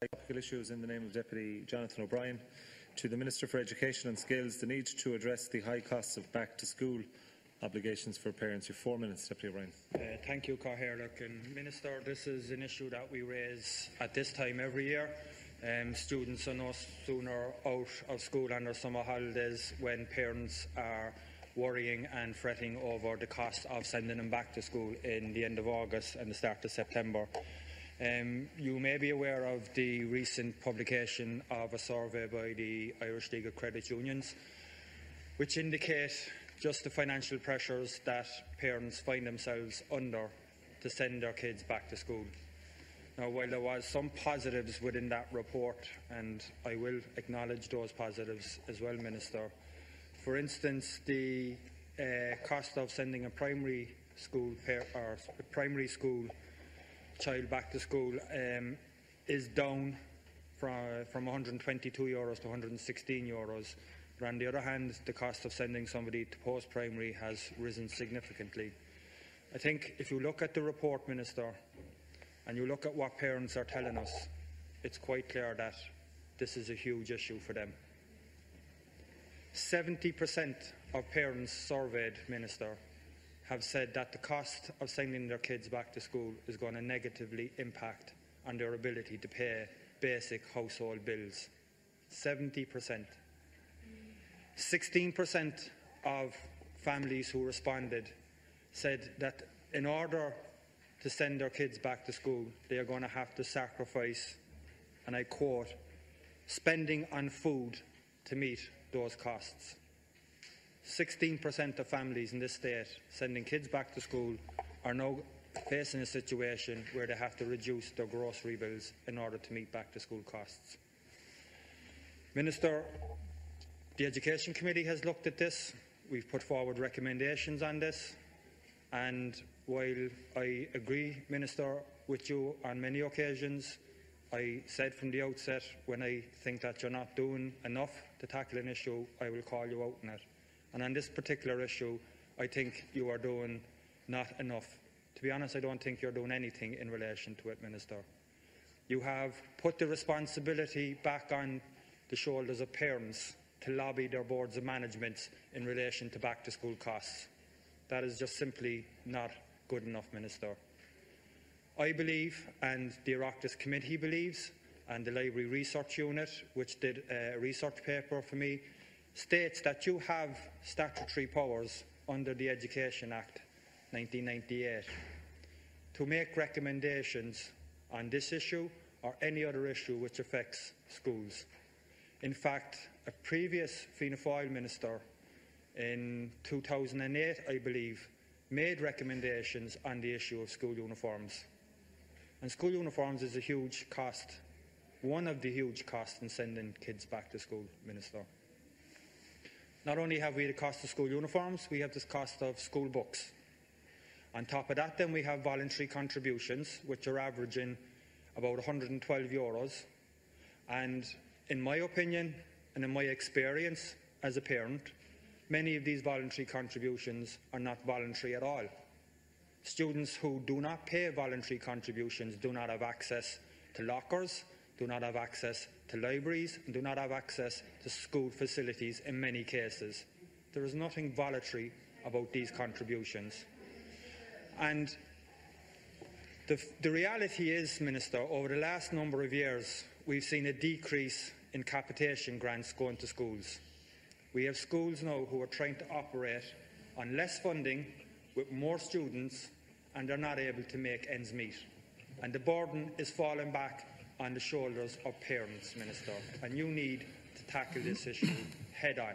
Topical issues in the name of Deputy Jonathan O'Brien. To the Minister for Education and Skills, the need to address the high costs of back-to-school obligations for parents. You have 4 minutes, Deputy O'Brien. Thank you, Cathaoirleach. Minister, this is an issue that we raise at this time every year. Students are no sooner out of school and their summer holidays when parents are worrying and fretting over the cost of sending them back to school in the end of August and the start of September. You may be aware of the recent publication of a survey by the Irish League of Credit Unions, which indicate just the financial pressures that parents find themselves under to send their kids back to school. Now, while there was some positives within that report, and I will acknowledge those positives as well, Minister. For instance, the cost of sending a primary school child back to school is down from €122 to €116. But on the other hand, the cost of sending somebody to post-primary has risen significantly. I think if you look at the report, Minister, and you look at what parents are telling us, it's quite clear that this is a huge issue for them. 70% of parents surveyed, Minister, have said that the cost of sending their kids back to school is going to negatively impact on their ability to pay basic household bills. 70%. 16% of families who responded said that in order to send their kids back to school, they are going to have to sacrifice, and I quote, spending on food to meet those costs. 16% of families in this state sending kids back to school are now facing a situation where they have to reduce their grocery bills in order to meet back to school costs. Minister, the Education Committee has looked at this. We've put forward recommendations on this, and while I agree, Minister, with you on many occasions, I said from the outset, when I think that you're not doing enough to tackle an issue, I will call you out on it. And on this particular issue, I think you are doing not enough. To be honest, I don't think you're doing anything in relation to it, Minister. You have put the responsibility back on the shoulders of parents to lobby their boards of management in relation to back-to-school costs. That is just simply not good enough, Minister. I believe, and the Oireachtas Committee believes, and the Library Research Unit, which did a research paper for me, states that you have statutory powers under the Education Act 1998 to make recommendations on this issue or any other issue which affects schools. In fact, a previous Fianna Fáil minister in 2008, I believe, made recommendations on the issue of school uniforms. And school uniforms is a huge cost, one of the huge costs in sending kids back to school, Minister. Not only have we the cost of school uniforms, we have the cost of school books. On top of that, then, we have voluntary contributions, which are averaging about €112. And in my opinion, and in my experience as a parent, many of these voluntary contributions are not voluntary at all. Students who do not pay voluntary contributions do not have access to lockers, do not have access to libraries, and do not have access to school facilities in many cases. There is nothing voluntary about these contributions. And the reality is, Minister, over the last number of years, we've seen a decrease in capitation grants going to schools. We have schools now who are trying to operate on less funding with more students, and they're not able to make ends meet. And the burden is falling back on the shoulders of parents, Minister, and you need to tackle this issue head on.